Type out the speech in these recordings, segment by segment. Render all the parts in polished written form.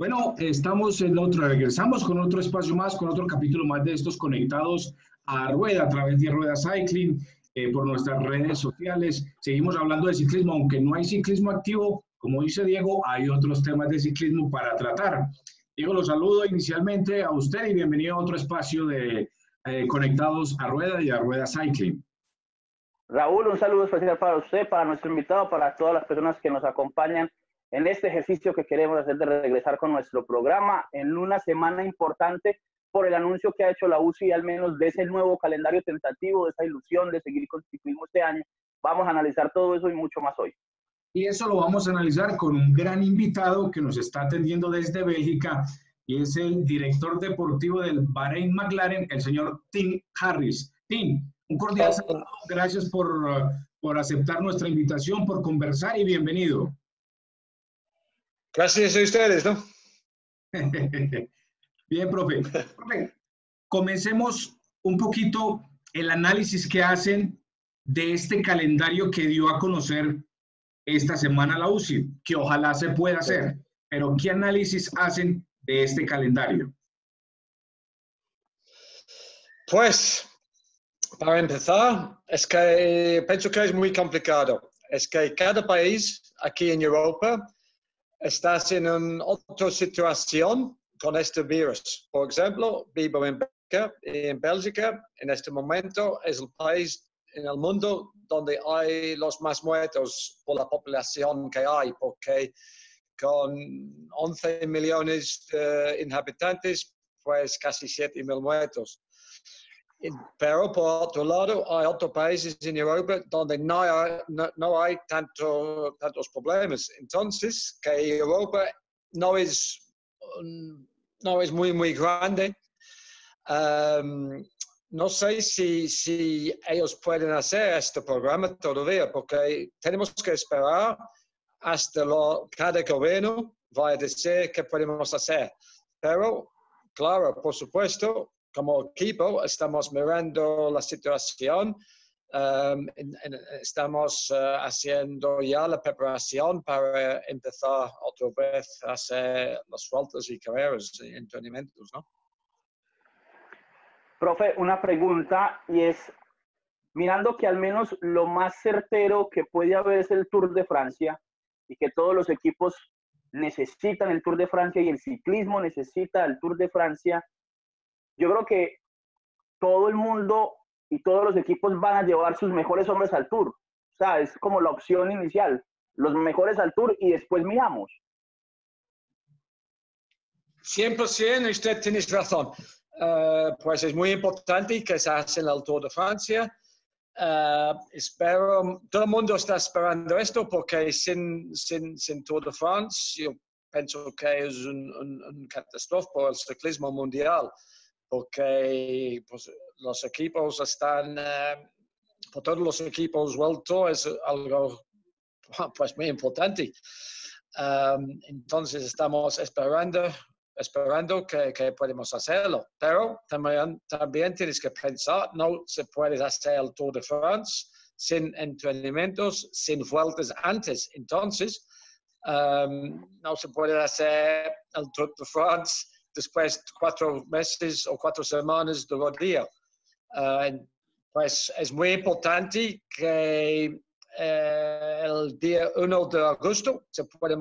Bueno, regresamos con otro espacio más, con otro capítulo más de estos conectados a Rueda a través de Rueda Cycling, por nuestras redes sociales. Seguimos hablando de ciclismo, aunque no hay ciclismo activo, como dice Diego, hay otros temas de ciclismo para tratar. Diego, los saludo inicialmente a usted y bienvenido a otro espacio de Conectados a Rueda y a Rueda Cycling. Raúl, un saludo especial para usted, para nuestro invitado, para todas las personas que nos acompañan en este ejercicio que queremos hacer de regresar con nuestro programa en una semana importante por el anuncio que ha hecho la UCI, al menos de ese nuevo calendario tentativo, de esa ilusión de seguir con ciclismo este año. Vamos a analizar todo eso y mucho más hoy. Y eso lo vamos a analizar con un gran invitado que nos está atendiendo desde Bélgica y es el director deportivo del Bahrain McLaren, el señor Tim Harris. Tim, un cordial saludo. Gracias por aceptar nuestra invitación, por conversar y bienvenido. Gracias a ustedes, ¿no? Bien, profe. Comencemos un poquito el análisis que hacen de este calendario que dio a conocer esta semana la UCI, que ojalá se pueda hacer, pero ¿qué análisis hacen de este calendario? Pues, para empezar, es que pienso que es muy complicado. Es que cada país aquí en Europa está en otra situación con este virus. Por ejemplo, vivo en Bélgica, y en Bélgica en este momento es el país en el mundo donde hay los más muertos por la población que hay, porque con 11 millones de inhabitantes, pues casi 7.000 muertos. Pero por otro lado, hay otros países en Europa donde no hay tantos problemas. Entonces, que Europa no es muy grande. No sé si ellos pueden hacer este programa todavía, porque tenemos que esperar hasta cada gobierno va a decir qué podemos hacer. Pero, claro, por supuesto, como equipo estamos mirando la situación, estamos haciendo ya la preparación para empezar otra vez a hacer las vueltas y carreras y entrenamientos, ¿no? Profe, una pregunta, y es, mirando que al menos lo más certero que puede haber es el Tour de Francia, y que todos los equipos necesitan el Tour de Francia y el ciclismo necesita el Tour de Francia, yo creo que todo el mundo y todos los equipos van a llevar sus mejores hombres al Tour. O sea, es como la opción inicial, los mejores al Tour y después miramos. 100%, usted tiene razón. Pues es muy importante que se haga el Tour de Francia. Espero, todo el mundo está esperando esto porque sin Tour de France, yo pienso que es un catástrofe por el ciclismo mundial, porque pues, los equipos están, por todos los equipos vuelto es algo pues muy importante. Entonces estamos esperando que podemos hacerlo, pero también tienes que pensar, no se puede hacer el Tour de France sin entrenamientos, sin vueltas antes. Entonces, no se puede hacer el Tour de France después de 4 meses o 4 semanas de rodillo. Pues es muy importante que el día 1 de agosto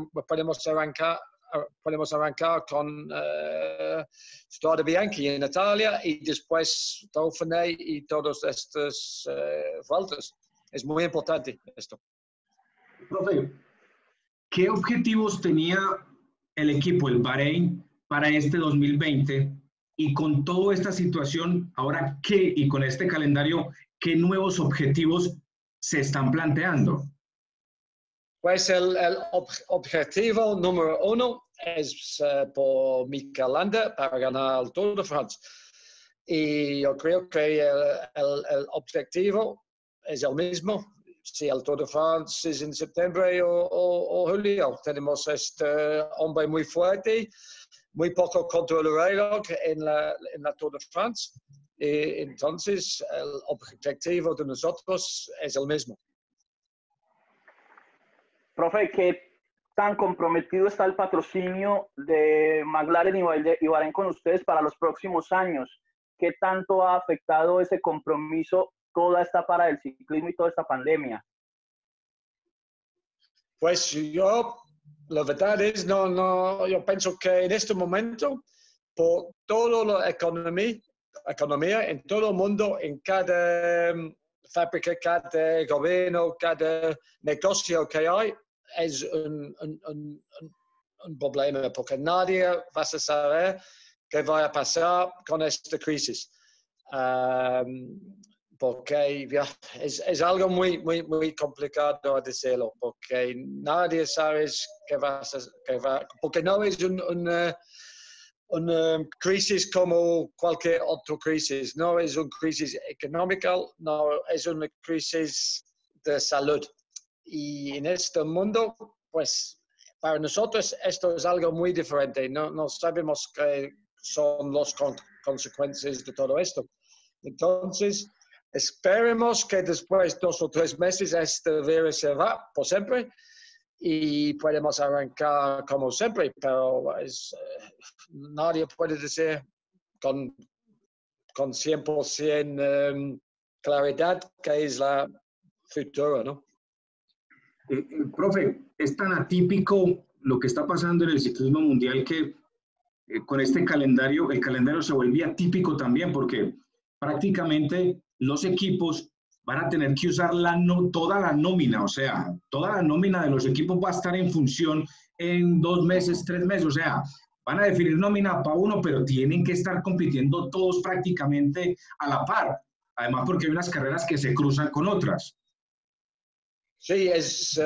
podemos arrancar con Strade Bianchi en Italia y después Dauphiné y todas estas vueltas. Es muy importante esto. Profe, ¿qué objetivos tenía el equipo, el Bahrein, para este 2020? Y con toda esta situación, ahora qué, y con este calendario, ¿qué nuevos objetivos se están planteando? Pues el objetivo número 1 es por Mikel Landa para ganar el Tour de France. Y yo creo que el objetivo es el mismo. Si el Tour de France es en septiembre o julio, tenemos este hombre muy fuerte, muy poco contra el reloj en la Tour de France. Y entonces el objetivo de nosotros es el mismo. Profe, ¿qué tan comprometido está el patrocinio de McLaren y Bahrain con ustedes para los próximos años? ¿Qué tanto ha afectado ese compromiso toda esta para del ciclismo y toda esta pandemia? Pues yo, la verdad es, yo pienso que en este momento, por toda la economía en todo el mundo, en cada fábrica, cada gobierno, cada negocio que hay, es un problema, porque nadie va a saber qué va a pasar con esta crisis. Porque es algo muy complicado decirlo, porque nadie sabe qué va a ser, porque no es una crisis como cualquier otra crisis, no es una crisis económica, no es una crisis de salud. Y en este mundo, pues para nosotros esto es algo muy diferente, no sabemos qué son las consecuencias de todo esto. Entonces, esperemos que después de 2 o 3 meses este virus se va por siempre y podemos arrancar como siempre, pero nadie puede decir con 100% claridad que es la futura, ¿no? Profe, es tan atípico lo que está pasando en el ciclismo mundial que con este calendario, el calendario se volvía atípico también, porque prácticamente los equipos van a tener que usar toda la nómina, o sea, toda la nómina de los equipos va a estar en función en 2 meses, 3 meses, o sea, van a definir nómina para uno, pero tienen que estar compitiendo todos prácticamente a la par, además porque hay unas carreras que se cruzan con otras. Sí, es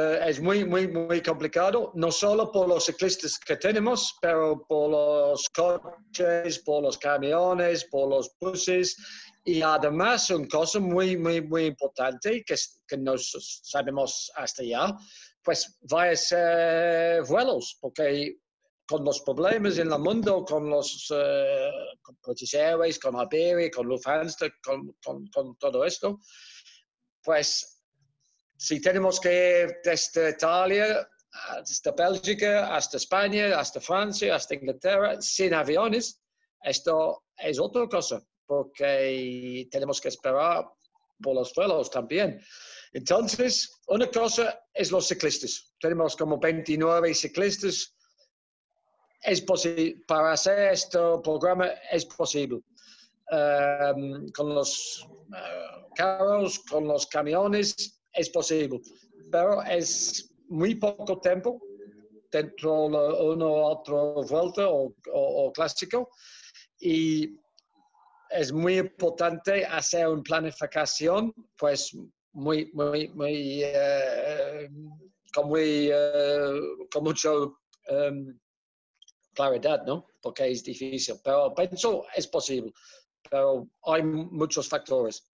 muy complicado, no solo por los ciclistas que tenemos, pero por los coches, por los camiones, por los buses. Y además, una cosa muy importante que no sabemos hasta ya, pues va a ser vuelos, porque con los problemas en el mundo, con los con British Airways, con Iberia, con Lufthansa, con todo esto, pues si tenemos que ir desde Italia, hasta Bélgica, hasta España, hasta Francia, hasta Inglaterra, sin aviones, esto es otra cosa, porque tenemos que esperar por los vuelos también. Entonces, una cosa es los ciclistas. Tenemos como 29 ciclistas. Es posible, para hacer este programa es posible. Con los carros, con los camiones, es posible, pero es muy poco tiempo dentro de una u otra vuelta o clásico, y es muy importante hacer una planificación pues con mucha claridad, ¿no? Porque es difícil, pero pienso es posible, pero hay muchos factores.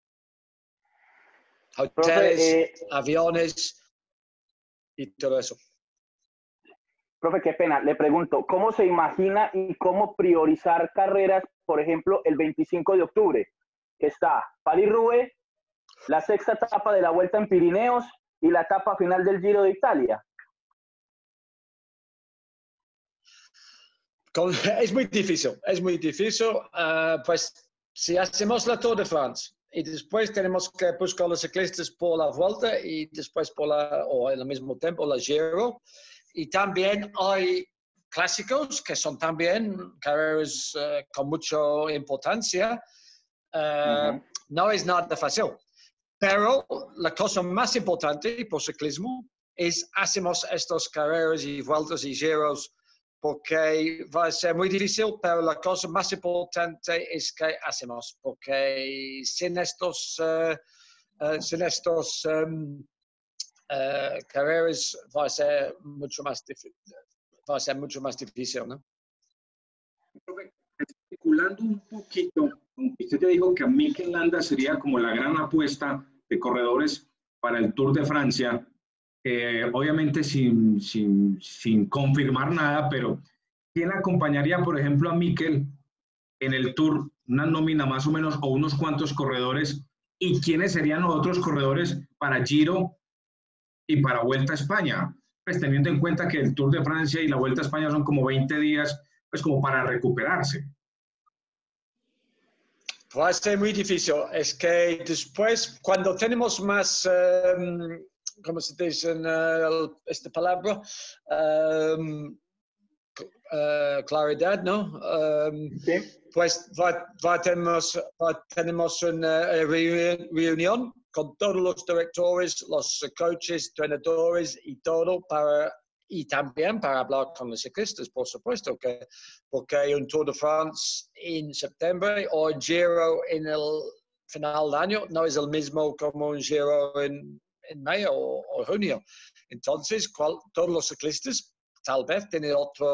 Hoteles, aviones y todo eso. Profe, qué pena. Le pregunto, ¿cómo se imagina y cómo priorizar carreras, por ejemplo, el 25 de octubre, que está París-Roubaix, la 6ª etapa de la Vuelta en Pirineos y la etapa final del Giro de Italia? Es muy difícil, pues si hacemos la Tour de France y después tenemos que buscar los ciclistas por la Vuelta y después o al mismo tiempo la Giro, y también hay clásicos que son también carreras con mucha importancia, no es nada fácil, pero la cosa más importante por ciclismo es hacemos estas carreras y vueltas y giros, porque va a ser muy difícil, pero la cosa más importante es que hacemos, porque sin estos carreras va a ser mucho más difícil, ¿no? Especulando un poquito, usted te dijo que a Mikel Landa sería como la gran apuesta de corredores para el Tour de Francia. Obviamente sin confirmar nada, pero ¿quién acompañaría, por ejemplo, a Mikel en el Tour? Una nómina más o menos, o unos cuantos corredores, ¿y quiénes serían los otros corredores para Giro y para Vuelta a España? pues teniendo en cuenta que el Tour de Francia y la Vuelta a España son como 20 días, pues como para recuperarse. Va a ser muy difícil. Es que después, cuando tenemos más, ¿cómo se dice en esta palabra? Claridad, ¿no? Sí. Pues tenemos una reunión con todos los directores, los coaches, entrenadores y todo y también para hablar con los ciclistas, por supuesto, porque hay un Tour de France en septiembre o un Giro en el final del año, no es el mismo como un Giro en mayo o junio. Entonces, todos los ciclistas tal vez tienen otra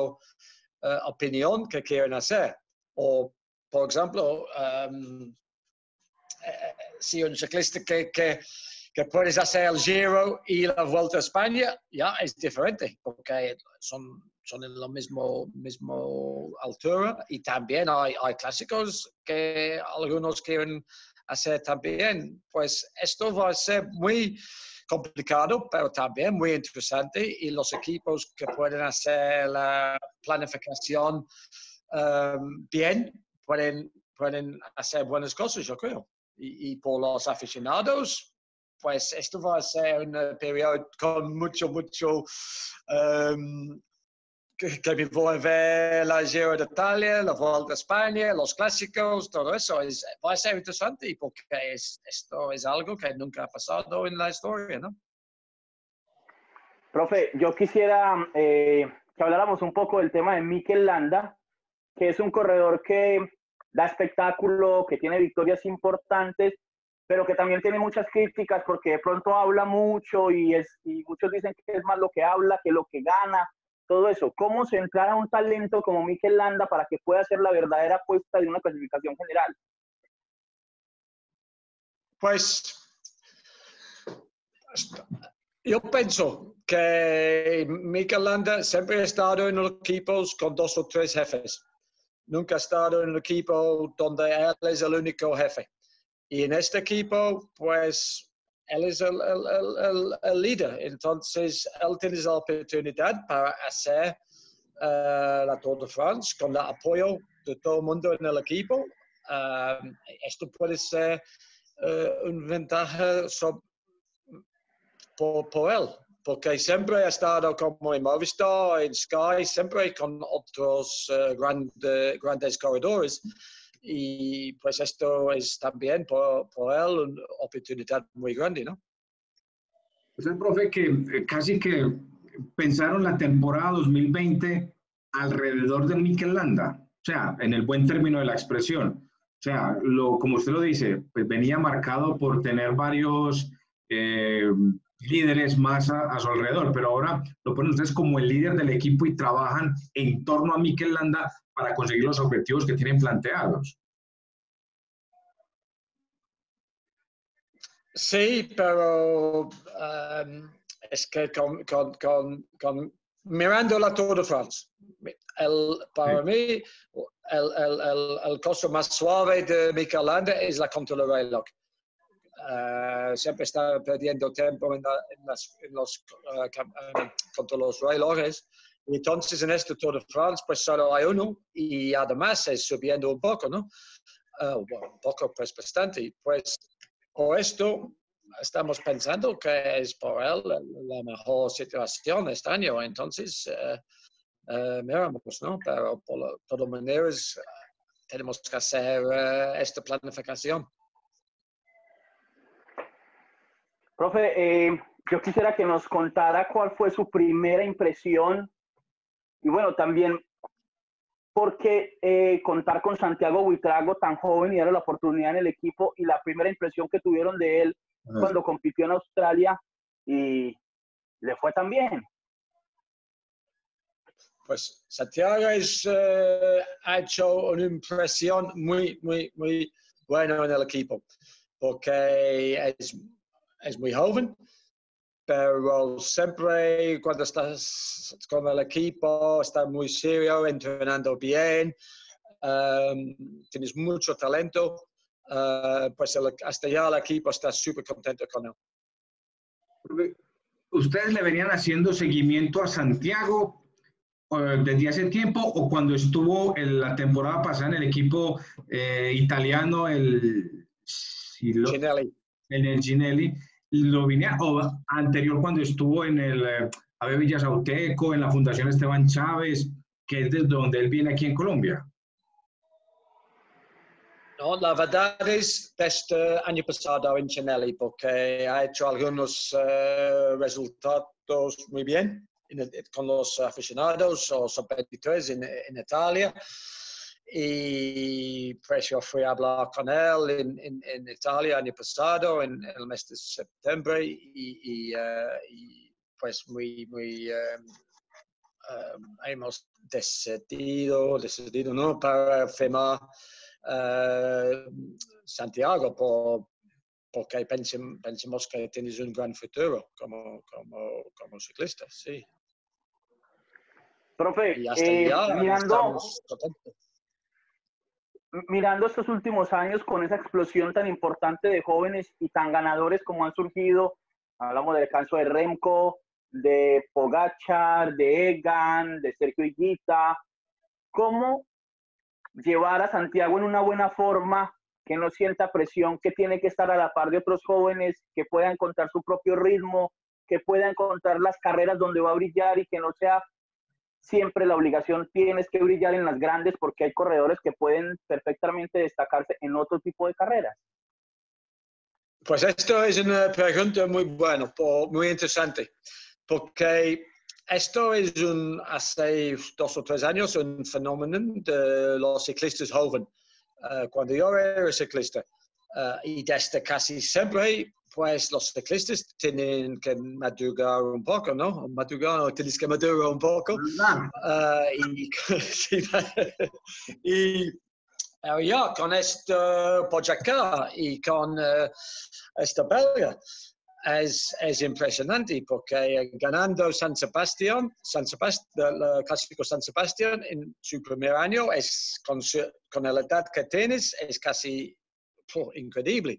opinión que quieren hacer. O, por ejemplo, si un ciclista que puedes hacer el Giro y la Vuelta a España, ya es diferente, porque son en la misma altura y también hay clásicos que algunos quieren hacer también. Pues esto va a ser muy complicado, pero también muy interesante y los equipos que pueden hacer la planificación bien pueden hacer buenas cosas, yo creo. Y por los aficionados, pues esto va a ser un periodo con mucho que me voy a ver la Giro de Italia, la Vuelta a España, los clásicos, todo eso. Va a ser interesante porque esto es algo que nunca ha pasado en la historia, ¿no? Profe, yo quisiera que habláramos un poco del tema de Mikel Landa, que es un corredor que da espectáculo, que tiene victorias importantes, pero que también tiene muchas críticas porque de pronto habla mucho y muchos dicen que es más lo que habla que lo que gana, todo eso. ¿Cómo centrar a un talento como Mikel Landa para que pueda ser la verdadera apuesta de una clasificación general? Pues yo pienso que Mikel Landa siempre ha estado en equipos con 2 o 3 jefes. Nunca ha estado en un equipo donde él es el único jefe. Y en este equipo, pues, él es el líder. Entonces, él tiene la oportunidad para hacer la Tour de France con el apoyo de todo el mundo en el equipo. Esto puede ser una ventaja por él, porque siempre ha estado como en Movistar, en Sky, siempre con otros grandes corredores. Y pues esto es también por él una oportunidad muy grande, ¿no? Es el profe que casi que pensaron la temporada 2020 alrededor de Mikel Landa, o sea, en el buen término de la expresión. O sea, como usted lo dice, pues venía marcado por tener varios líderes más a su alrededor, pero ahora lo ponen ustedes como el líder del equipo y trabajan en torno a Mikel Landa para conseguir los objetivos que tienen planteados. Sí, pero es que mirando la Tour de France, para mí, el cosa más suave de Mikel Landa es la contra el reloj. Siempre está perdiendo tiempo contra los relojes. Y entonces en este Tour de France, pues solo hay uno y además es subiendo un poco, ¿no? Bueno, un poco, pues bastante. Pues por esto estamos pensando que es por él la mejor situación este año. Entonces, miramos, ¿no? Pero por todas maneras tenemos que hacer esta planificación. Profe, yo quisiera que nos contara cuál fue su primera impresión y bueno, también por qué contar con Santiago Buitrago tan joven y darle la oportunidad en el equipo y la primera impresión que tuvieron de él cuando compitió en Australia y le fue tan bien. Pues Santiago ha hecho una impresión muy buena en el equipo, porque es muy joven, pero siempre cuando estás con el equipo, está muy serio, entrenando bien, tienes mucho talento, pues hasta ya el equipo está súper contento con él. ¿ustedes le venían haciendo seguimiento a Santiago desde hace tiempo o cuando estuvo en la temporada pasada en el equipo italiano, Ginelli. en el Ginelli, lo vine o anterior cuando estuvo en el Ave Villasauteco, en la Fundación Esteban Chávez, que es desde donde él viene aquí en Colombia? No, la verdad es este año pasado en Ginelli, porque ha hecho algunos resultados muy bien con los aficionados o sub-23 en Italia. Y pues yo fui a hablar con él en Italia el año pasado, en el mes de septiembre, y pues hemos decidido ¿no? Para firmar Santiago porque pensamos que tienes un gran futuro como ciclista, sí. Profe, Y hasta ya mirando estamos contentos. Mirando estos últimos años con esa explosión tan importante de jóvenes y tan ganadores como han surgido, hablamos del caso de Remco, de Pogačar, de Egan, de Sergio Higuita, ¿cómo llevar a Santiago en una buena forma, que no sienta presión, que tiene que estar a la par de otros jóvenes, que pueda encontrar su propio ritmo, que pueda encontrar las carreras donde va a brillar y que no sea siempre la obligación tienes que brillar en las grandes, porque hay corredores que pueden perfectamente destacarse en otro tipo de carreras? Pues esto es una pregunta muy buena, muy interesante, porque esto es hace 2 o 3 años un fenómeno de los ciclistas jóvenes. Cuando yo era ciclista, y desde casi siempre, pues los ciclistas tienen que madurar un poco, ¿no? Madurar, tienes que madurar un poco. Y ya con esto Pogačar y con esta belga es impresionante porque ganando San Sebastián, el clásico San Sebastián en su primer año es con la edad que tienes es casi increíble.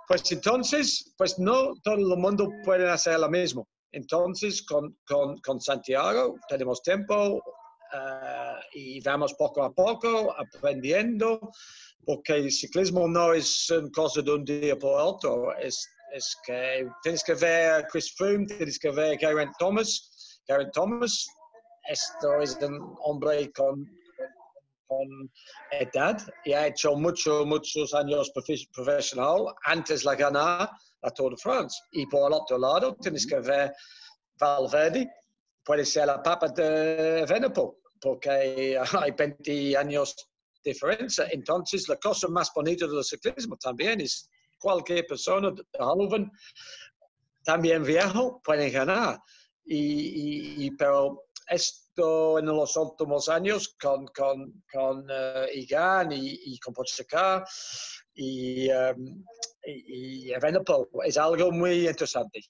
Pues entonces, pues no todo el mundo puede hacer lo mismo. Entonces con Santiago tenemos tiempo. Y vamos poco a poco aprendiendo, porque el ciclismo no es una cosa de un día por otro, es que tienes que ver a Chris Froome, tienes que ver a Geraint Thomas. Esto es un hombre con edad y ha hecho muchos años profesional antes de ganar la Tour de France. Y por el otro lado tienes que ver Valverde, puede ser la papa de Evenepoel, porque hay 20 años de diferencia. Entonces, la cosa más bonita del ciclismo también es cualquier persona joven, también viejo, puede ganar. Pero esto en los últimos años con Egan y con Pogačar y Evenepoel es algo muy interesante.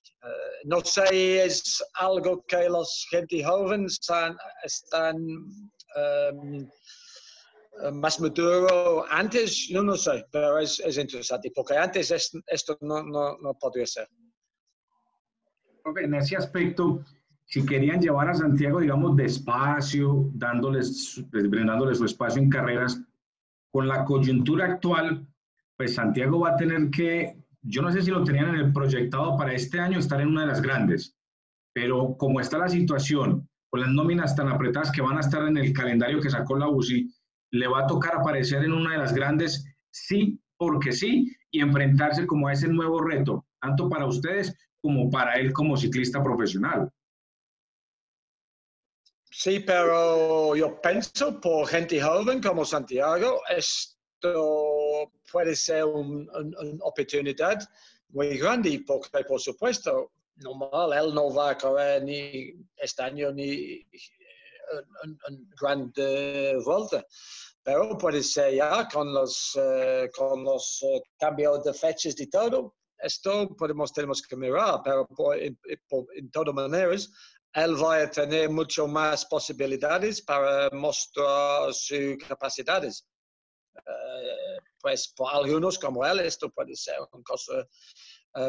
No sé, es algo que los gente jóvenes están más maduro antes, yo no sé, pero es interesante, porque antes esto no podría ser. En ese aspecto, si querían llevar a Santiago, digamos, despacio, brindándoles su espacio en carreras, con la coyuntura actual, pues Santiago va a tener que, yo no sé si lo tenían en el proyectado para este año, estar en una de las grandes, pero como está la situación, con las nóminas tan apretadas que van a estar en el calendario que sacó la UCI, le va a tocar aparecer en una de las grandes, sí, porque sí, y enfrentarse como a ese nuevo reto, tanto para ustedes como para él como ciclista profesional. Sí, pero yo pienso por gente joven como Santiago, esto puede ser una oportunidad muy grande, porque por supuesto, normal, él no va a correr ni este año ni una gran vuelta, pero puede ser ya con los cambios de fechas y todo. Esto tenemos que mirar, pero en todas maneras, él va a tener mucho más posibilidades para mostrar sus capacidades. Pues por algunos como él, esto puede ser una cosa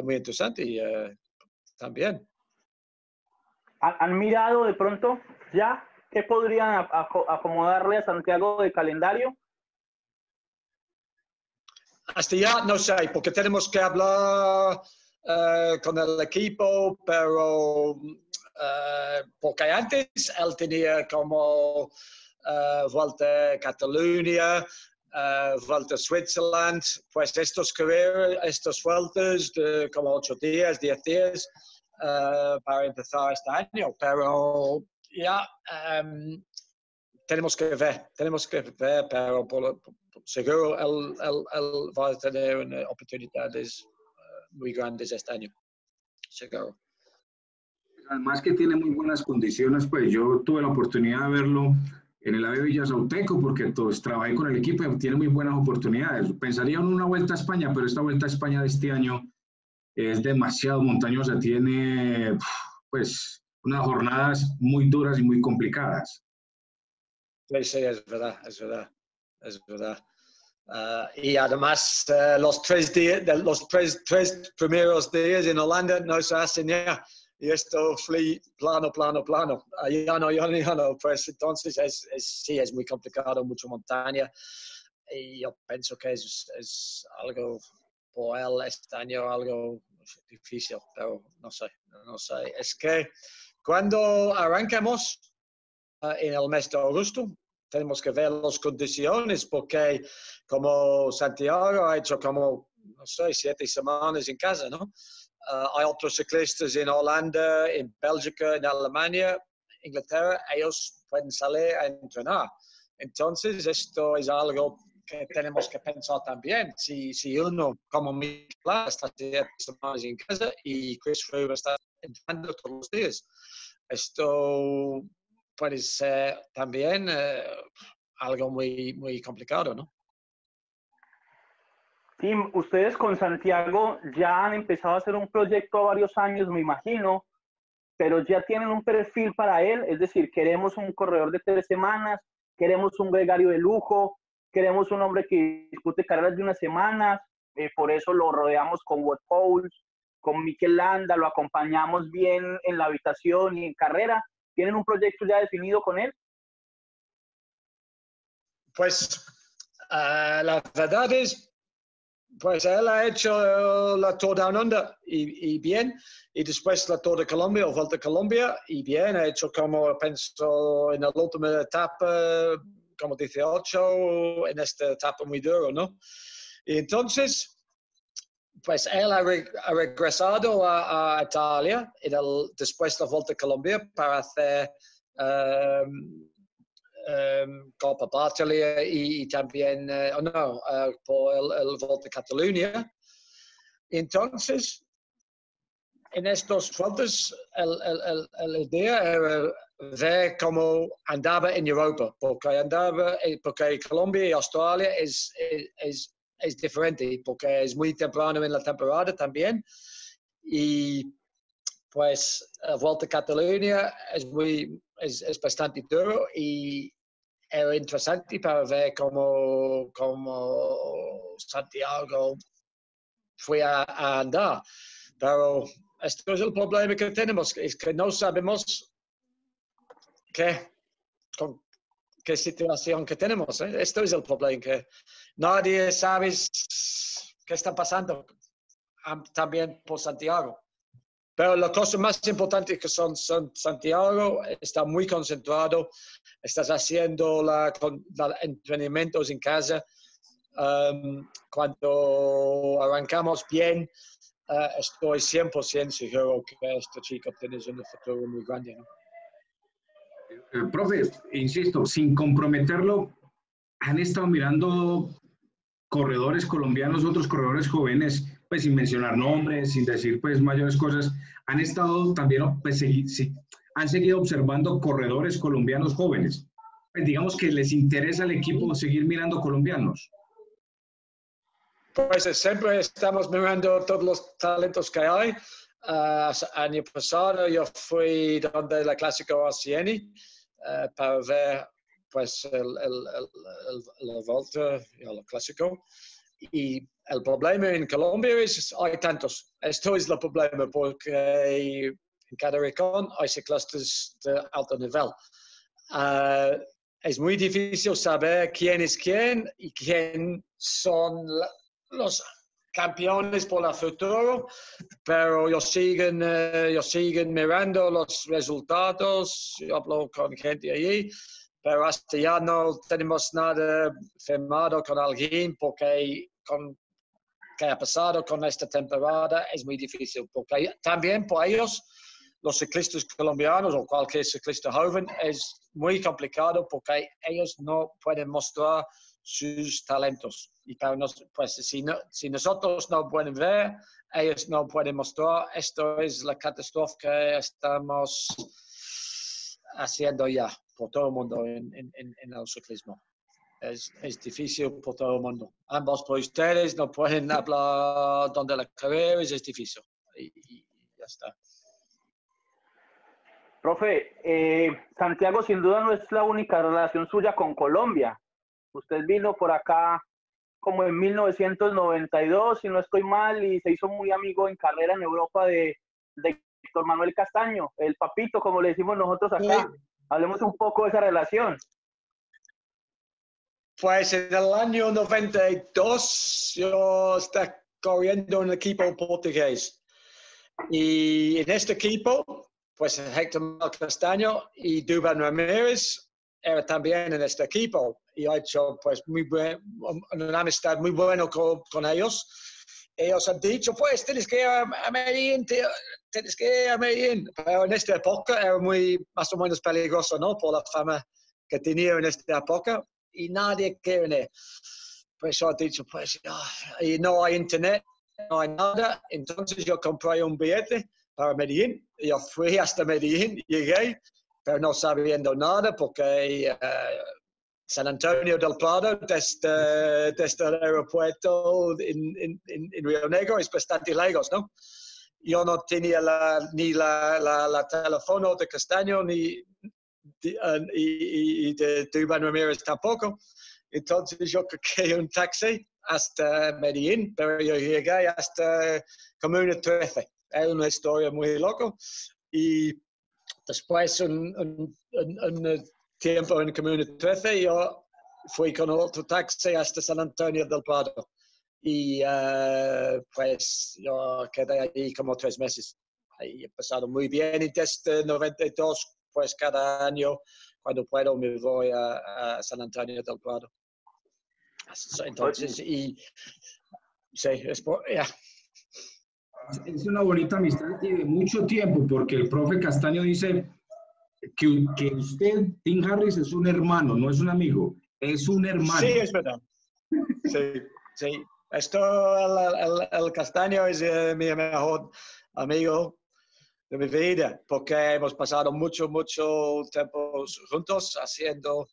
muy interesante. también. ¿Han mirado de pronto ya qué podrían acomodarle a Santiago de calendario? Hasta ya no sé, porque tenemos que hablar con el equipo, pero porque antes él tenía como vuelta a Cataluña, vuelta a Switzerland, pues estas vueltas de como 8 días, 10 días para empezar este año, pero ya tenemos que ver, pero seguro él va a tener oportunidades muy grandes este año, seguro. Además que tiene muy buenas condiciones, pues yo tuve la oportunidad de verlo en el AVE Villasauteco porque trabajé con el equipo y tiene muy buenas oportunidades. Pensaría en una vuelta a España, pero esta vuelta a España de este año es demasiado montañosa, tiene pues unas jornadas muy duras y muy complicadas. Sí, es verdad. Y además los 3 primeros días en Holanda no se hacen ya. Y esto fue plano. Ya no. Pues entonces sí, es muy complicado, mucha montaña. Y yo pienso que es algo por él este año, algo difícil, pero no sé. Es que cuando arrancamos en el mes de agosto, tenemos que ver las condiciones, porque como Santiago ha hecho como, no sé, 7 semanas en casa, ¿no? Hay otros ciclistas en Holanda, en Bélgica, en Alemania, Inglaterra, ellos pueden salir a entrenar. Entonces, esto es algo que tenemos que pensar también. Si uno, como Mikel Landa, está 7 semanas en casa y Chris Rueda está entrenando todos los días, esto puede ser también algo muy complicado, ¿no? Sí, ustedes con Santiago ya han empezado a hacer un proyecto a varios años, me imagino, pero ya tienen un perfil para él, es decir, queremos un corredor de 3 semanas, queremos un gregario de lujo, queremos un hombre que dispute carreras de 1 semana, por eso lo rodeamos con Wout Poels, con Mikel Landa, lo acompañamos bien en la habitación y en carrera. ¿Tienen un proyecto ya definido con él? Pues la verdad es, pues él ha hecho la Tour Down Under y bien, y después la Tour de Colombia o Vuelta a Colombia y bien, ha hecho como pienso en la última etapa, como 18, en esta etapa muy dura, ¿no? Y entonces, pues él ha regresado a Italia después de la Vuelta a Colombia para hacer Copa Bartoli y también, por el Vuelta a Cataluña. Entonces, en estos vueltas, la idea era ver cómo andaba en Europa, porque Colombia y Australia es diferente, porque es muy temprano en la temporada también. Y pues la Vuelta a Cataluña es bastante duro y era interesante para ver cómo Santiago fue a andar. Pero esto es el problema que tenemos, es que no sabemos qué situación que tenemos. Esto es el problema, que nadie sabe qué está pasando también por Santiago. Pero la cosa más importante es que Santiago está muy concentrado, estás haciendo entrenamientos en casa. Cuando arrancamos bien, estoy 100% seguro que este chico tiene un futuro muy grande, ¿no? Profe, insisto, sin comprometerlo, han estado mirando corredores colombianos, otros corredores jóvenes, pues sin mencionar nombres, sin decir pues mayores cosas, han estado también, pues han seguido observando corredores colombianos jóvenes. Pues digamos que les interesa al equipo seguir mirando colombianos. Pues siempre estamos mirando todos los talentos que hay. Año pasado yo fui donde la Clásico Arcieni para ver pues la Volta y el Clásico. y el problema en Colombia es hay tantos. Esto es el problema porque en cada rincón hay ciclistas de alto nivel. Es muy difícil saber quién es quién y quién son los campeones por el futuro, pero ellos siguen mirando los resultados. Yo hablo con gente allí, pero hasta ya no tenemos nada firmado con alguien porque que ha pasado con esta temporada es muy difícil, porque también por ellos, los ciclistas colombianos o cualquier ciclista joven, es muy complicado porque ellos no pueden mostrar sus talentos. Y para pues, si nosotros no pueden ver, ellos no pueden mostrar. Esto es la catástrofe que estamos haciendo ya por todo el mundo en el ciclismo. Es difícil por todo el mundo. Ambos por ustedes no pueden hablar donde la carrera es difícil. Y ya está. Profe, Santiago sin duda no es la única relación suya con Colombia. Usted vino por acá como en 1992, si no estoy mal, y se hizo muy amigo en carrera en Europa de Héctor Manuel Castaño, el papito, como le decimos nosotros acá. Sí. Hablemos un poco de esa relación. Pues en el año 92 yo estaba corriendo en un equipo portugués. Y en este equipo, pues Héctor Manuel Castaño y Dubán Ramírez era también en este equipo. Y he hecho pues una amistad muy buena con ellos. Ellos han dicho, pues tienes que ir a Medellín, tienes que ir a Medellín. Pero en esta época era más o menos peligroso, ¿no? Por la fama que tenía en esta época. Y nadie quiere ir. Pues yo he dicho, pues, y no hay internet, no hay nada. Entonces yo compré un billete para Medellín. Yo fui hasta Medellín, llegué, pero no sabiendo nada porque San Antonio del Prado, desde el aeropuerto en Río Negro, es bastante lejos, ¿no? Yo no tenía ni la teléfono de Castaño, ni de Iván Ramírez tampoco. Entonces yo cogí un taxi hasta Medellín, pero yo llegué hasta Comuna 13. Era una historia muy loca. Y después un tiempo en Comuna 13, yo fui con otro taxi hasta San Antonio del Prado. Y pues yo quedé ahí como 3 meses. Ahí he pasado muy bien y desde 92, pues cada año, cuando puedo, me voy a San Antonio del Prado. Entonces, y sí, Es una bonita amistad y de mucho tiempo, porque el profe Castaño dice que usted, Tim Harris, es un hermano, no es un amigo, es un hermano. Sí, es verdad. Sí, sí. El Castaño es mi mejor amigo de mi vida, porque hemos pasado mucho tiempo juntos haciendo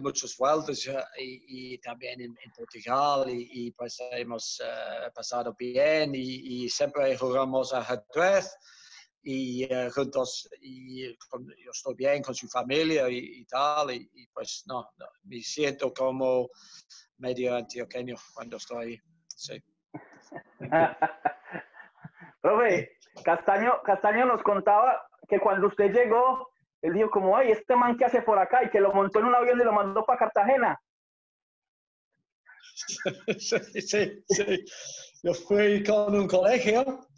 muchos vueltas y también en Portugal y pues hemos pasado bien y siempre jugamos a ajedrez y juntos y yo estoy bien con su familia y tal y pues no, me siento como medio antioqueño cuando estoy ahí, sí. Profe, Castaño nos contaba que cuando usted llegó, él dijo como, ay, este man que hace por acá, y que lo montó en un avión y lo mandó para Cartagena. Sí. Yo fui con un colegio,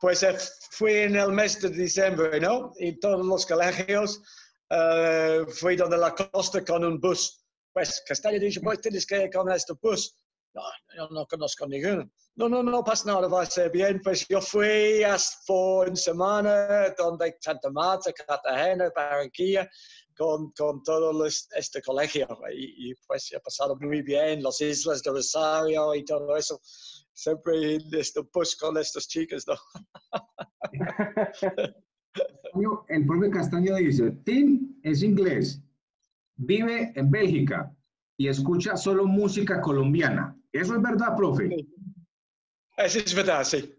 pues fui en el mes de diciembre, ¿no? Y todos los colegios fui donde la costa con un bus. Pues Castaño dijo, pues tienes que ir con este bus. No, yo no conozco ninguno. No pasa nada, va a ser bien. Pues yo fui hasta una semana donde Santa Marta, Cartagena, Barranquilla, con todo este colegio. Y pues he pasado muy bien, las islas de Rosario y todo eso. Siempre en este bus con estos chicos, ¿no? El profe Castaño dice, Tim es inglés, vive en Bélgica y escucha solo música colombiana. ¿Eso es verdad, profe? Sí. Eso es verdad, sí.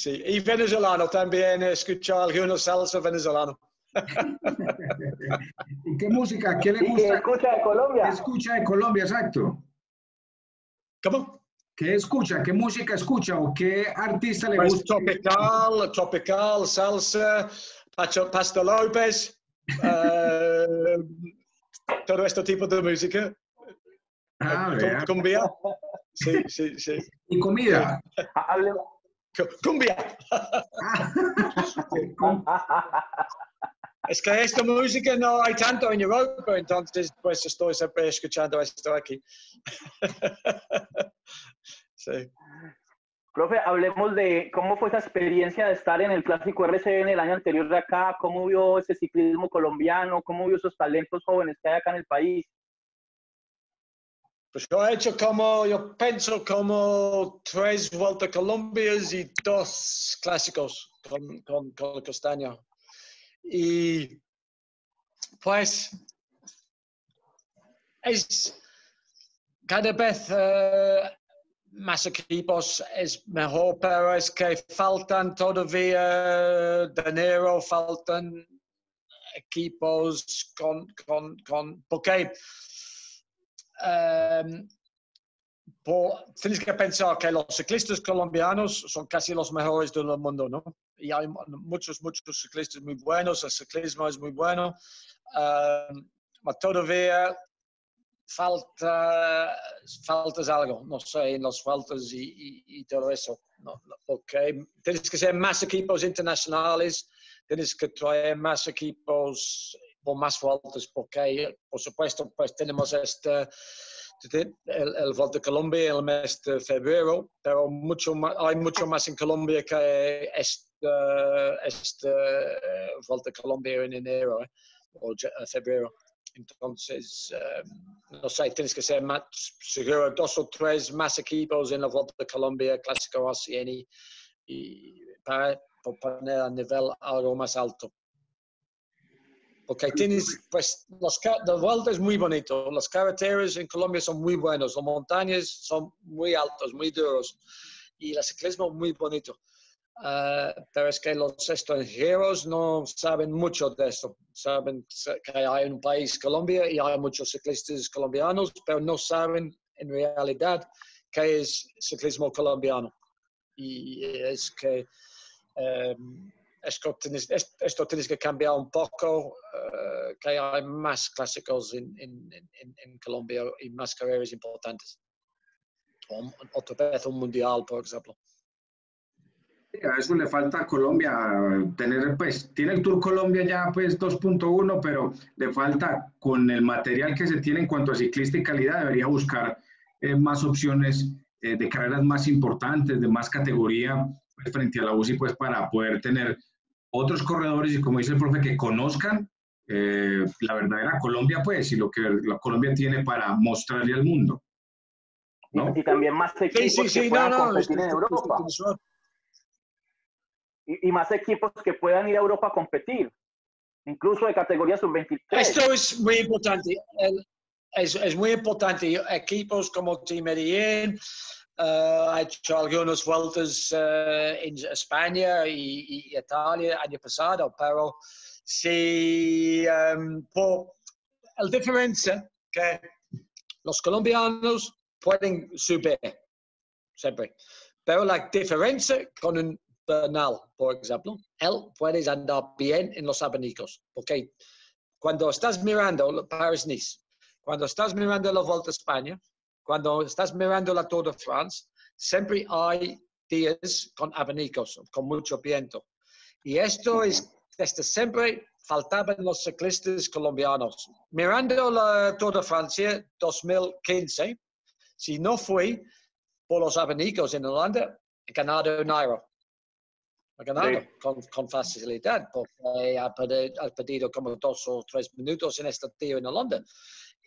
Y venezolano también, escucho algunos salsa venezolano. ¿Y qué música? ¿Qué le gusta? ¿Qué escucha de Colombia? ¿Qué escucha de Colombia, exacto? ¿Cómo? ¿Qué escucha? ¿Qué música escucha? ¿O qué artista le Pues gusta? tropical, salsa, Pastor López, todo este tipo de música. Vea. Cumbia. Sí. ¿Y comida? Cumbia. Es que esta música no hay tanto en Europa, entonces pues estoy siempre escuchando esto aquí. Sí. Profe, hablemos de cómo fue esa experiencia de estar en el Clásico RCN el año anterior de acá, cómo vio ese ciclismo colombiano, cómo vio esos talentos jóvenes que hay acá en el país. Pues yo pienso como 3 Vuelta a Colombia y 2 clásicos con Castaño. Y pues es cada vez más equipos es mejor, pero es que faltan todavía dinero, faltan equipos porque tienes que pensar que los ciclistas colombianos son casi los mejores del mundo, ¿no? Y hay muchos ciclistas muy buenos, el ciclismo es muy bueno, pero todavía faltas algo, no sé, en las vueltas y todo eso, ¿no? Porque tienes que ser más equipos internacionales, tienes que traer más equipos por más vueltas, porque, por supuesto, pues tenemos el Vuelta a Colombia en el mes de febrero, pero hay mucho más en Colombia que Vuelta a Colombia en enero o febrero. Entonces, no sé, tienes que ser más, seguro 2 o 3 más equipos en la Vuelta a Colombia, Clásico RCN, y para poner a nivel algo más alto. Porque tienes, pues, la Vuelta es muy bonito, las carreteras en Colombia son muy buenas, las montañas son muy altas, muy duros, y el ciclismo es muy bonito. Pero es que los extranjeros no saben mucho de esto. Saben que hay un país, Colombia, y hay muchos ciclistas colombianos, pero no saben en realidad qué es ciclismo colombiano. Y es que esto tienes que cambiar un poco, que hay más clásicos en Colombia y más carreras importantes. Otra vez un mundial, por ejemplo. A eso le falta a Colombia tener, pues, tiene el Tour Colombia ya, pues, 2.1, pero le falta, con el material que se tiene en cuanto a ciclista y calidad, debería buscar más opciones de carreras más importantes, de más categoría, pues, frente a la UCI, pues, para poder tener otros corredores y, como dice el profe, que conozcan la verdadera Colombia, pues, y lo que la Colombia tiene para mostrarle al mundo, ¿no? Y también más equipos que puedan competir en Europa. Y más equipos que puedan ir a Europa a competir, incluso de categoría sub-23. Esto es muy importante. Es muy importante. Equipos como Team Bahrain ha hecho algunas vueltas en España y Italia el año pasado, pero si por la diferencia que los colombianos pueden subir siempre, pero la diferencia con un Bernal, por ejemplo, él puede andar bien en los abanicos, porque cuando estás mirando Paris-Nice, cuando estás mirando la Vuelta a España, cuando estás mirando la Tour de France, siempre hay días con abanicos, con mucho viento. Y esto es, desde siempre faltaban los ciclistas colombianos. Mirando la Tour de Francia 2015, si no fue por los abanicos en Holanda, he ganado un Euro. Ha ganado con facilidad, porque ha perdido como 2 o 3 minutos en este día en Holanda.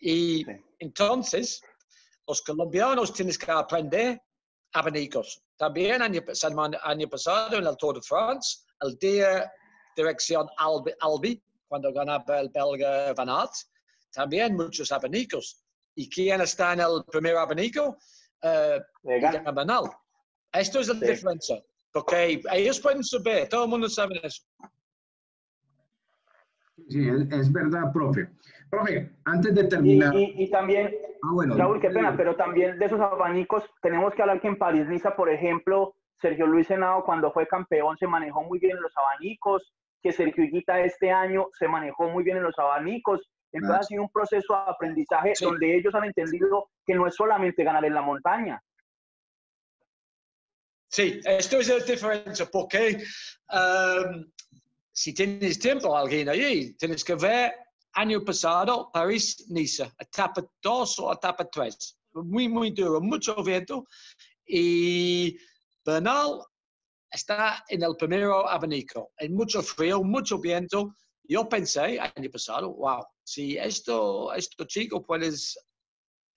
Y entonces, los colombianos tienen que aprender abanicos. También año pasado en el Tour de France, el día dirección Albi, cuando ganaba el belga Van Aert, también muchos abanicos. ¿Y quién está en el primer abanico? Bernal. Esto es la diferencia. Porque ellos pueden subir, todo el mundo sabe eso. Sí, es verdad, profe. Profe, antes de terminar. Y también, bueno, Raúl, qué pena, pero también de esos abanicos, tenemos que hablar que en París-Niza, por ejemplo, Sergio Luis Henao, cuando fue campeón, se manejó muy bien en los abanicos, que Sergio Higuita este año se manejó muy bien en los abanicos. Entonces ha sido un proceso de aprendizaje donde ellos han entendido que no es solamente ganar en la montaña. Sí, esto es la diferencia, porque si tienes tiempo, alguien allí, tienes que ver año pasado, París-Niza, etapa 2 o etapa 3. Muy, muy duro, mucho viento. Y Bernal está en el primer abanico, en mucho frío, mucho viento. Yo pensé año pasado, wow, si esto chico puedes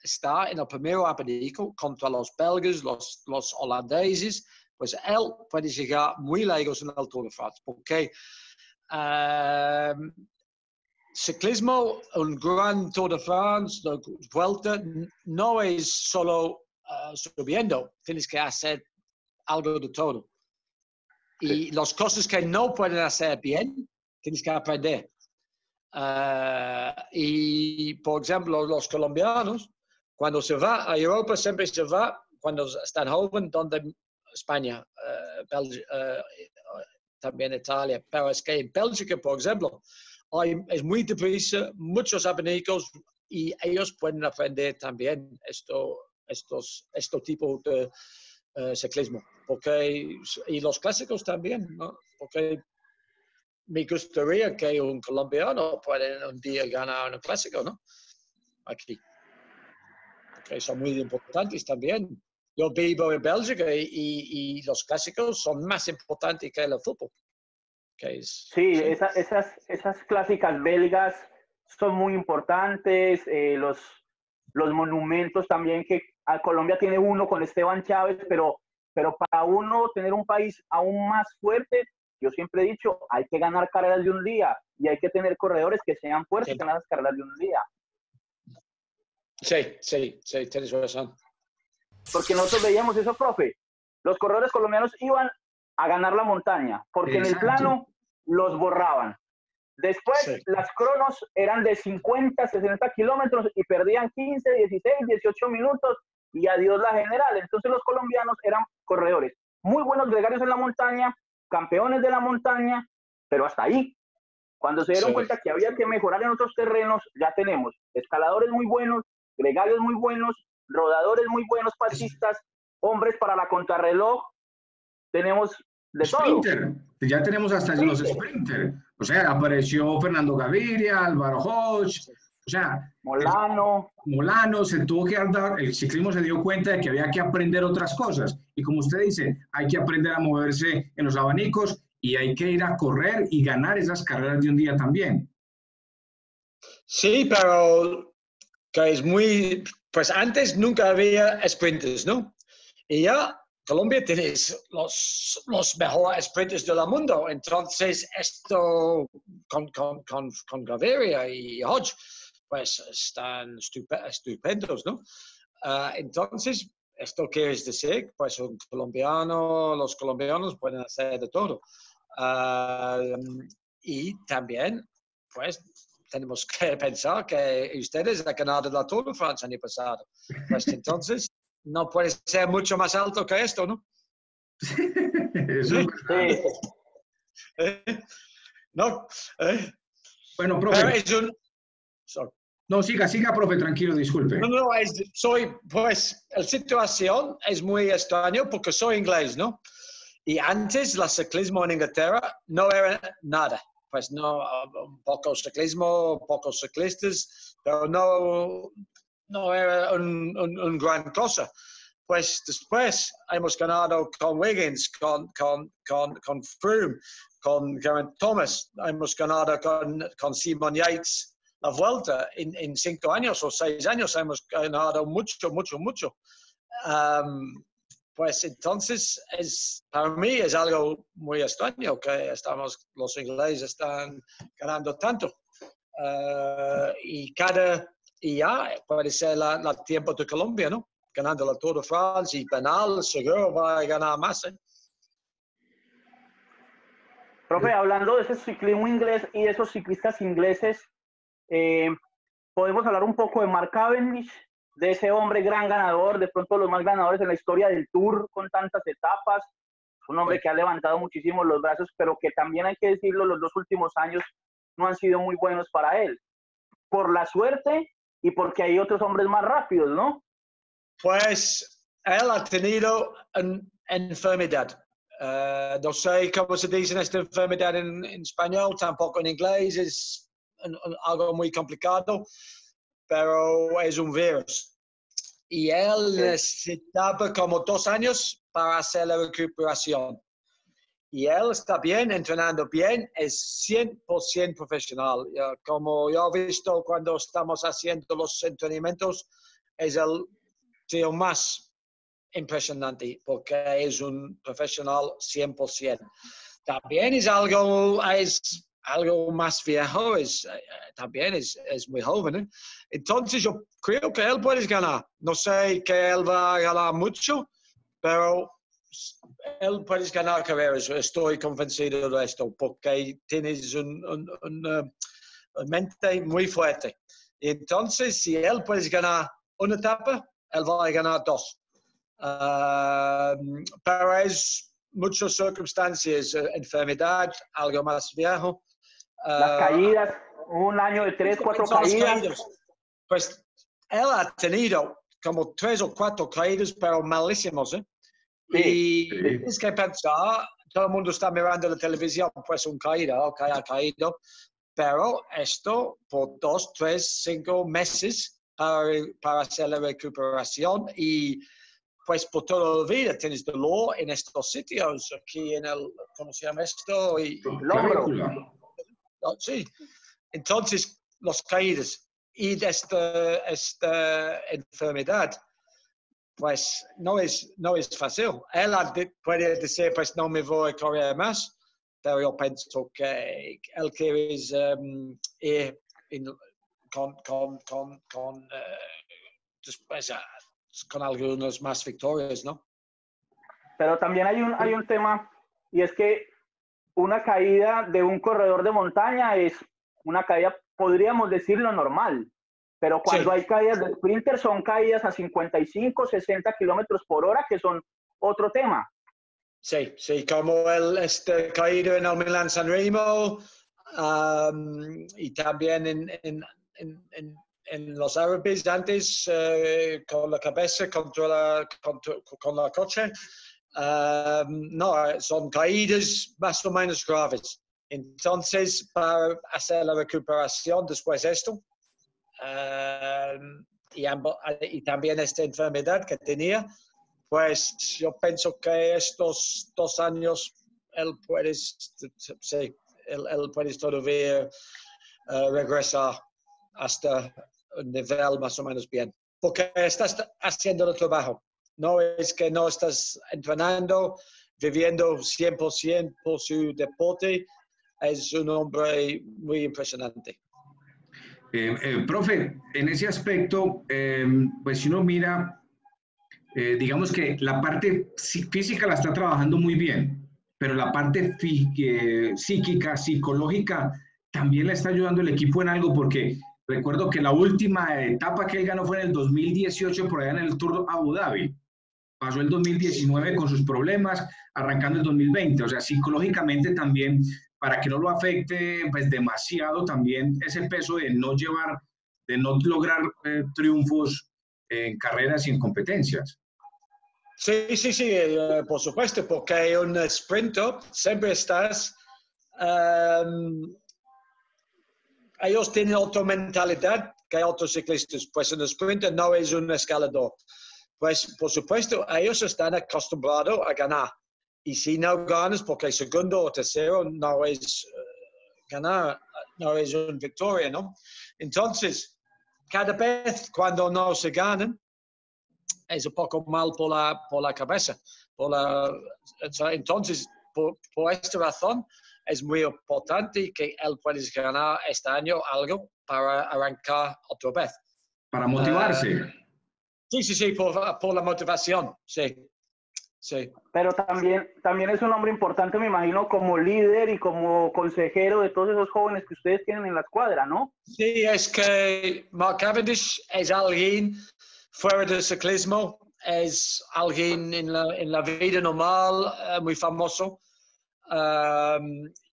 estar en el primer abanico contra los belgas, los holandeses, pues él puede llegar muy lejos en el Tour de France, porque ciclismo, un gran Tour de France, la vuelta, no es solo subiendo, tienes que hacer algo de todo. Y las cosas que no pueden hacer bien, tienes que aprender. Y, por ejemplo, los colombianos, cuando se va a Europa, siempre se va cuando están jóvenes, donde España, también Italia. Pero es que en Bélgica, por ejemplo, es muy deprisa, muchos abanicos, y ellos pueden aprender también estos tipos de ciclismo. Y los clásicos también, ¿no? Porque me gustaría que un colombiano pueda un día ganar un clásico, ¿no? Aquí. Porque son muy importantes también. Yo vivo en Bélgica y los clásicos son más importantes que el fútbol. Sí, esas clásicas belgas son muy importantes. Los monumentos también, que a Colombia tiene uno con Esteban Chávez, pero para uno tener un país aún más fuerte, yo siempre he dicho, hay que ganar carreras de un día y hay que tener corredores que sean fuertes en esas carreras de un día. Sí, tienes razón. Porque nosotros veíamos eso, profe. Los corredores colombianos iban a ganar la montaña, porque en el plano los borraban. Después, las cronos eran de 50, 60 kilómetros y perdían 15, 16, 18 minutos y adiós la general. Entonces los colombianos eran corredores muy buenos, gregarios en la montaña, campeones de la montaña, pero hasta ahí. Cuando se dieron cuenta que había que mejorar en otros terrenos, ya tenemos escaladores muy buenos, gregarios muy buenos, rodadores muy buenos, pasistas, hombres para la contrarreloj, tenemos de sprinter. todo. Ya tenemos hasta los sprinter. O sea, apareció Fernando Gaviria, Álvaro Hodge, o sea, Molano, se tuvo que dar, el ciclismo se dio cuenta de que había que aprender otras cosas. Y como usted dice, hay que aprender a moverse en los abanicos y hay que ir a correr y ganar esas carreras de un día también. Sí, pero que es muy, pues antes nunca había sprinters, ¿no? Y ya Colombia tiene los mejores sprinters del mundo. Entonces, esto con Gaviria y Hodge, pues están estupendos, ¿no? Entonces, esto quiere decir, pues los colombianos pueden hacer de todo. Y también, pues, tenemos que pensar que ustedes han ganado la Tour de France el año pasado. Pues entonces, no puede ser mucho más alto que esto, ¿no? Eso es verdad. No. Bueno, profe. No, siga, profe, tranquilo, disculpe. No, pues, la situación es muy extraña porque soy inglés, ¿no? Y antes, el ciclismo en Inglaterra no era nada. Pues no, un poco ciclismo, pocos ciclistas, pero no era un gran cosa. Pues después hemos ganado con Wiggins, con Froome, con Geraint Thomas, hemos ganado con Simon Yates la Vuelta. En 5 años o 6 años hemos ganado mucho. Pues entonces, para mí es algo muy extraño que los ingleses están ganando tanto. Y ya puede ser el tiempo de Colombia, ¿no? Ganando la Tour de France y Bernal seguro va a ganar más. Profe, hablando de ese ciclismo inglés y de esos ciclistas ingleses, podemos hablar un poco de Mark Cavendish, de ese hombre gran ganador, de pronto los más ganadores en la historia del Tour con tantas etapas, un hombre que ha levantado muchísimo los brazos, pero que también hay que decirlo, los 2 últimos años no han sido muy buenos para él, por la suerte y porque hay otros hombres más rápidos, ¿no? Pues él ha tenido una enfermedad. No sé cómo se dice esta enfermedad en español, tampoco en inglés, es algo muy complicado, pero es un virus. Y él necesitaba como 2 años para hacer la recuperación. Y él está bien, entrenando bien, es 100% profesional. Como yo he visto cuando estamos haciendo los entrenamientos, es el tío más impresionante porque es un profesional 100%. También es algo más viejo, también es muy joven. ¿Eh? Entonces yo creo que él puede ganar. No sé que él va a ganar mucho, pero él puede ganar carreras. Estoy convencido de esto porque tienes una mente muy fuerte. Entonces, si él puede ganar una etapa, él va a ganar 2. Pero es muchas circunstancias, enfermedad, algo más viejo. Las caídas, un año de 3, 4 caídas. Pues él ha tenido como 3 o 4 caídas, pero malísimos. ¿Eh? Sí, y tienes que pensar, todo el mundo está mirando la televisión, pues un caída, ok, ha caído, pero esto por 2, 3, 5 meses para hacer la recuperación y pues por toda la vida tienes dolor en estos sitios, aquí en el, ¿cómo se llama esto? El hombro. Sí, entonces los caídas y de esta enfermedad, pues no es fácil. Él puede decir, pues no me voy a correr más, pero yo pienso que él quiere ir después con algunas más victorias, ¿no? Pero también hay un tema, y es que una caída de un corredor de montaña es una caída, podríamos decirlo, normal. Pero cuando hay caídas de sprinter, son caídas a 55, 60 kilómetros por hora, que son otro tema. Sí, como el caído en el Milán San Remo y también en los árabes antes con la cabeza con la coche. No, son caídas más o menos graves. Entonces, para hacer la recuperación después de esto, y también esta enfermedad que tenía, pues yo pienso que estos 2 años él puede todavía regresar hasta un nivel más o menos bien. Porque estás haciendo el trabajo. No es que no estás entrenando, viviendo 100% por su deporte. Es un hombre muy impresionante. Profe, en ese aspecto, pues si uno mira, digamos que la parte física la está trabajando muy bien, pero la parte psíquica, psicológica, también le está ayudando el equipo en algo, porque recuerdo que la última etapa que él ganó fue en el 2018, por allá en el Tour de Abu Dhabi. Pasó el 2019 con sus problemas, arrancando el 2020. O sea, psicológicamente también, para que no lo afecte pues demasiado también ese peso de no lograr triunfos en carreras y en competencias. Sí, por supuesto, porque en un sprinter siempre estás... ellos tienen otra mentalidad que otros ciclistas, pues en el sprinter no es un escalador. Pues, por supuesto, ellos están acostumbrados a ganar. Y si no ganas, porque segundo o tercero no es ganar, no es una victoria, ¿no? Entonces, cada vez cuando no se ganan, es un poco mal por la cabeza. Entonces, por esta razón, es muy importante que él pueda ganar este año algo para arrancar otra vez. Para motivarse. Sí, por la motivación, sí. Sí. Pero también es un hombre importante, me imagino, como líder y como consejero de todos esos jóvenes que ustedes tienen en la escuadra, ¿no? Sí, es que Mark Cavendish es alguien fuera del ciclismo, es alguien en la vida normal, muy famoso,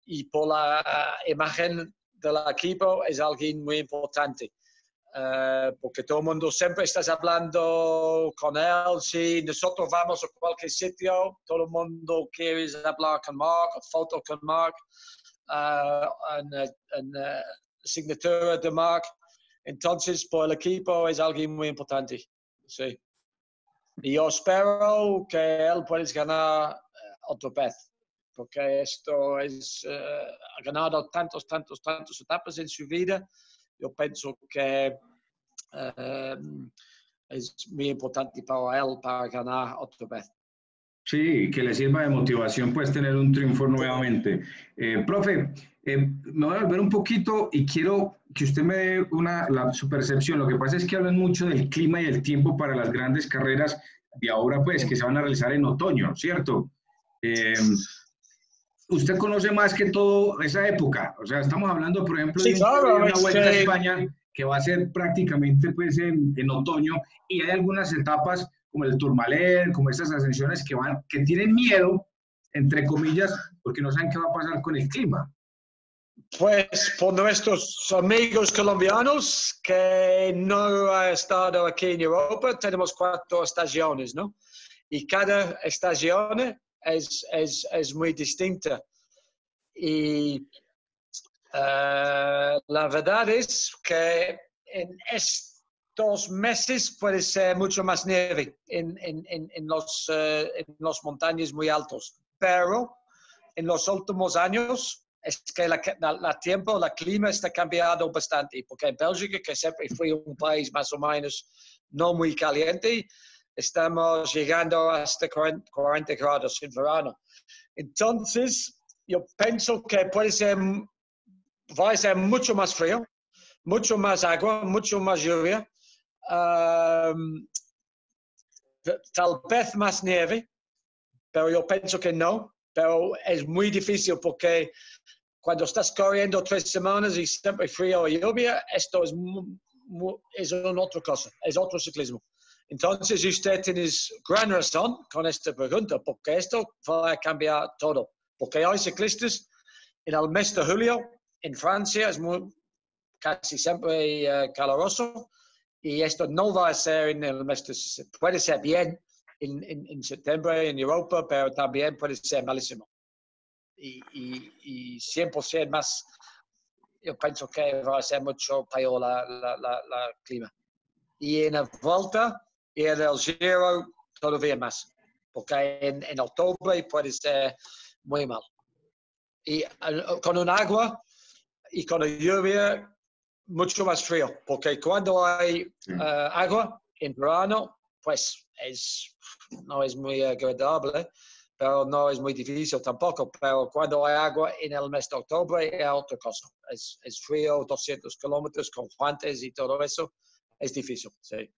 y por la imagen del equipo es alguien muy importante. Porque todo el mundo siempre estás hablando con él. Si nosotros vamos a cualquier sitio, todo el mundo quiere hablar con Mark, foto con Mark, una signatura de Mark. Entonces, por el equipo es alguien muy importante. Sí. Y yo espero que él pueda ganar otra vez, porque esto es, ha ganado tantas etapas en su vida. Yo pienso que es muy importante para él para ganar otra vez. Sí, que le sirva de motivación pues tener un triunfo nuevamente. Profe, me voy a volver un poquito y quiero que usted me dé su percepción. Lo que pasa es que hablan mucho del clima y el tiempo para las grandes carreras de ahora pues que se van a realizar en otoño, ¿cierto? Usted conoce más que todo esa época. O sea, estamos hablando, por ejemplo, Sí, claro, de una Vuelta a España que va a ser prácticamente pues en otoño, y hay algunas etapas como el Tourmalet, como estas ascensiones que tienen miedo, entre comillas, porque no saben qué va a pasar con el clima. Pues por nuestros amigos colombianos que no han estado aquí en Europa, tenemos 4 estaciones, ¿no? Y cada estación es muy distinta. Y la verdad es que en estos meses puede ser mucho más nieve en los montañas muy altos, pero en los últimos años es que la clima está cambiando bastante, porque en Bélgica, que siempre fue un país más o menos no muy caliente, estamos llegando hasta 40 grados en verano. Entonces, yo pienso que va a ser mucho más frío, mucho más agua, mucho más lluvia, tal vez más nieve, pero yo pienso que no. Pero es muy difícil porque cuando estás corriendo 3 semanas y siempre frío y lluvia, esto es una otra cosa, es otro ciclismo. Entonces usted tiene gran razón con esta pregunta, porque esto va a cambiar todo. Porque hay ciclistas en el mes de julio, en Francia es casi siempre caluroso, y esto no va a ser en el mes de... Puede ser bien en septiembre en Europa, pero también puede ser malísimo. Y 100% más, yo pienso que va a ser mucho peor la clima. Y en la Vuelta y en el Giro todavía más, porque en octubre puede ser muy mal. Y con un agua y con la lluvia, mucho más frío, porque cuando hay agua en verano, pues no es muy agradable, pero no es muy difícil tampoco. Pero cuando hay agua en el mes de octubre es otra cosa. Es frío, 200 kilómetros con guantes y todo eso, es difícil, sí.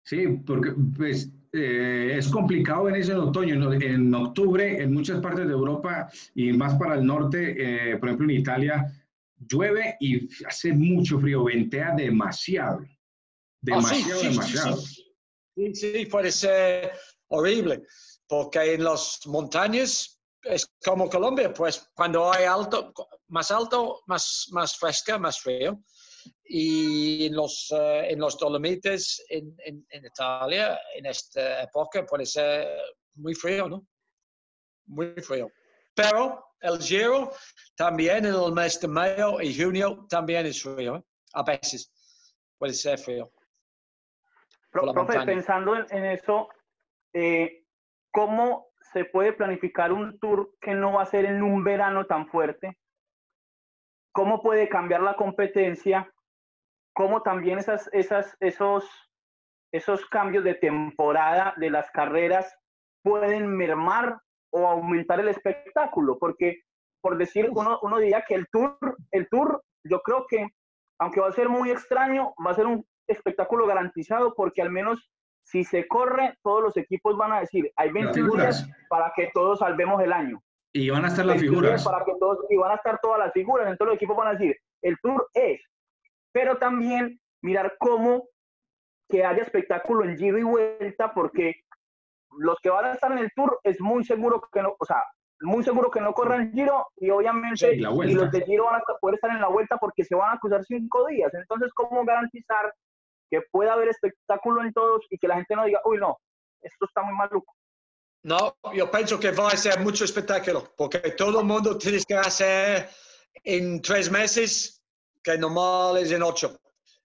Sí, porque pues, es complicado venirse en otoño. En octubre, en muchas partes de Europa y más para el norte, por ejemplo en Italia, llueve y hace mucho frío, ventea demasiado. Demasiado, demasiado. Sí, puede ser horrible, porque en las montañas es como Colombia, pues cuando hay alto, más fresca, más frío. Y en los Dolomites en Italia, en esta época, puede ser muy frío, ¿no? Muy frío. Pero el Giro también en el mes de mayo y junio también es frío, ¿eh? A veces puede ser frío. Profe, pensando en eso, ¿cómo se puede planificar un tour que no va a ser en un verano tan fuerte? ¿Cómo puede cambiar la competencia? ¿Cómo también esos cambios de temporada de las carreras pueden mermar o aumentar el espectáculo? Porque, por decir, uno diría que el tour, yo creo que, aunque va a ser muy extraño, va a ser un espectáculo garantizado, porque al menos si se corre, todos los equipos van a decir, hay 21 días para que todos salvemos el año. Y van a estar las figuras. Para que todos, y van a estar todas las figuras. Entonces los equipos van a decir, el Tour es. Pero también mirar cómo que haya espectáculo en giro y vuelta, porque los que van a estar en el Tour es muy seguro que no, o sea, muy seguro que no corran giro, y obviamente y los de giro van a poder estar en la vuelta porque se van a cruzar 5 días. Entonces, ¿cómo garantizar que pueda haber espectáculo en todos y que la gente no diga, uy, no, esto está muy maluco? No, yo pienso que va a ser mucho espectáculo, porque todo el mundo tiene que hacer en 3 meses, que normal es en 8.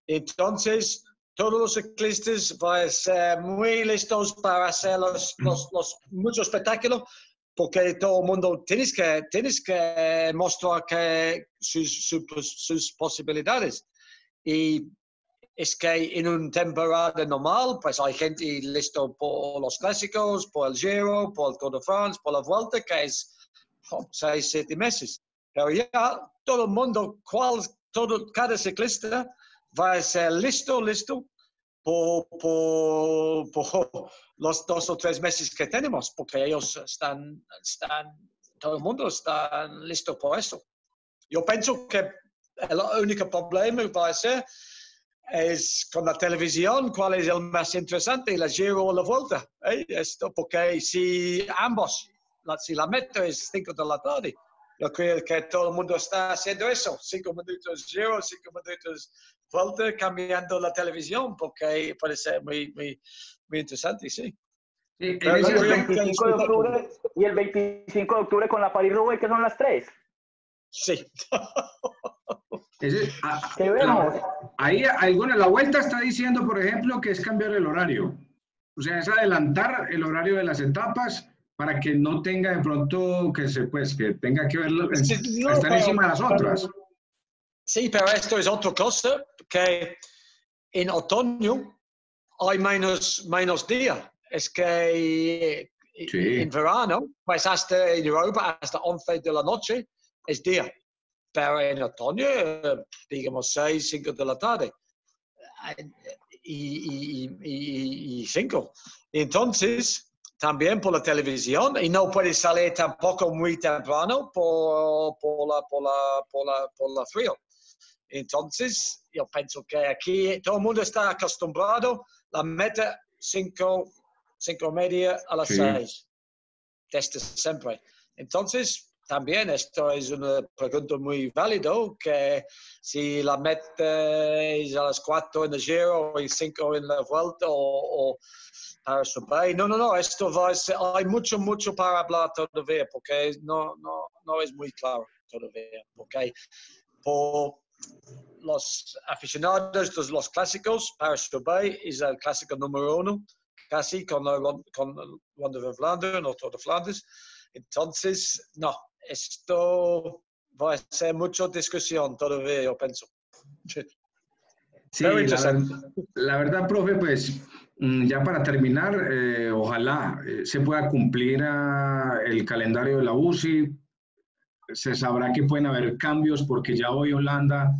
Entonces, todos los ciclistas van a ser muy listos para hacer mucho espectáculo, porque todo el mundo tienes que mostrar que sus posibilidades. Y es que en una temporada normal, pues hay gente listo por los clásicos, por el Giro, por el Tour de France, por la Vuelta, que es 6, 7 meses. Pero ya todo el mundo, cada ciclista va a ser listo por los 2 o 3 meses que tenemos, porque ellos todo el mundo está listo por eso. Yo pienso que el único problema va a ser es con la televisión, cuál es el más interesante, la Giro o la Vuelta. Porque si la meta es 5 de la tarde, yo creo que todo el mundo está haciendo eso, 5 minutos Giro, 5 minutos Vuelta, cambiando la televisión, porque puede ser muy interesante, sí. Y el 25 de octubre, y el 25 de octubre con la París-Roubaix, que son las 3. Sí. ¿Qué vemos? Ahí la Vuelta está diciendo, por ejemplo, que es cambiar el horario. O sea, es adelantar el horario de las etapas para que no tenga de pronto que tenga que verlo, estar encima de las otras. Sí, pero esto es otra cosa, que en otoño hay menos días. Es que en verano, pues en Europa, hasta 11 de la noche es día. Pero en otoño, digamos 6, 5 de la tarde. Y 5. Entonces, también por la televisión, y no puede salir tampoco muy temprano por la frío. Entonces, yo pienso que aquí todo el mundo está acostumbrado a la meta 5:30 a las 6. Desde siempre. Entonces, también esto es una pregunta muy válida, que si la meta es a las 4 en el Giro y 5 en la Vuelta o para subir. No, esto va a ser, hay mucho para hablar todavía, porque no es muy claro todavía, porque por los aficionados de los clásicos, para subir es el clásico número 1, casi con la Ronda de Flandes, no Tour de Flandes. Entonces, no, esto va a ser mucha discusión todavía, yo pienso. Sí, la verdad, profe, pues ya para terminar, ojalá se pueda cumplir el calendario de la UCI. Se sabrá que pueden haber cambios porque ya hoy Holanda,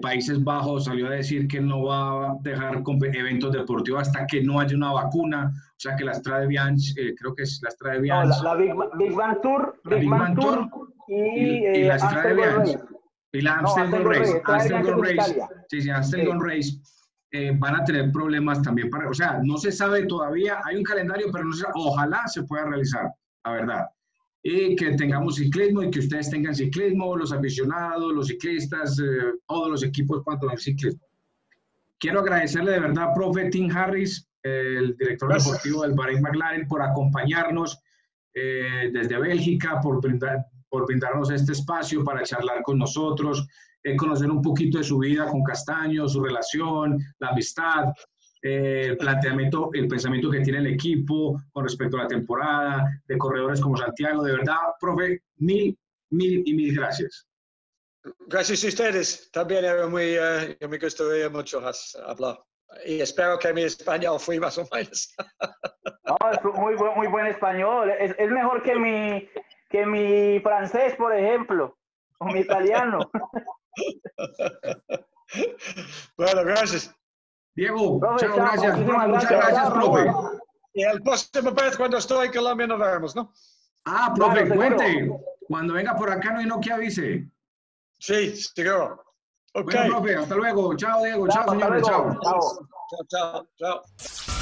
Países Bajos salió a decir que no va a dejar eventos deportivos hasta que no haya una vacuna. O sea que la Strade Bianche, creo que es la Strade Bianche. No, la Big Bang Tour, y la Strade Bianche. Y la Amstel Gold Race. Amstel Gold Race van a tener problemas también o sea, no se sabe todavía, hay un calendario, pero no se sabe, ojalá se pueda realizar, la verdad. Y que tengamos ciclismo y que ustedes tengan ciclismo, los aficionados, los ciclistas, todos los equipos puedan tener ciclismo. Quiero agradecerle de verdad, profe Tim Harris, el director deportivo del Bahrain McLaren, por acompañarnos desde Bélgica, por brindarnos este espacio para charlar con nosotros, conocer un poquito de su vida con Castaño, su relación, la amistad, el pensamiento que tiene el equipo con respecto a la temporada, de corredores como Santiago. De verdad, profe, mil gracias. Gracias a ustedes. También era yo me gustaría mucho hablar. Y espero que mi español fue más o menos. No, es muy buen español. Es mejor que mi francés, por ejemplo, o mi italiano. Bueno, gracias. Diego, Profe, chao, chao, gracias. muchísimas Profe, muchas gracias. gracias, Chao, profe. Raúl. Y el próximo vez cuando estoy en Colombia nos vemos, ¿no? Ah, Claro, profe, seguro. cuente. Cuando venga por acá no hay no que avise. Sí, seguro. Ok. Bueno, profe, hasta luego. Chao, Diego. Chao, Chao, hasta señores. luego. Chao. Chao. Chao, chao, chao.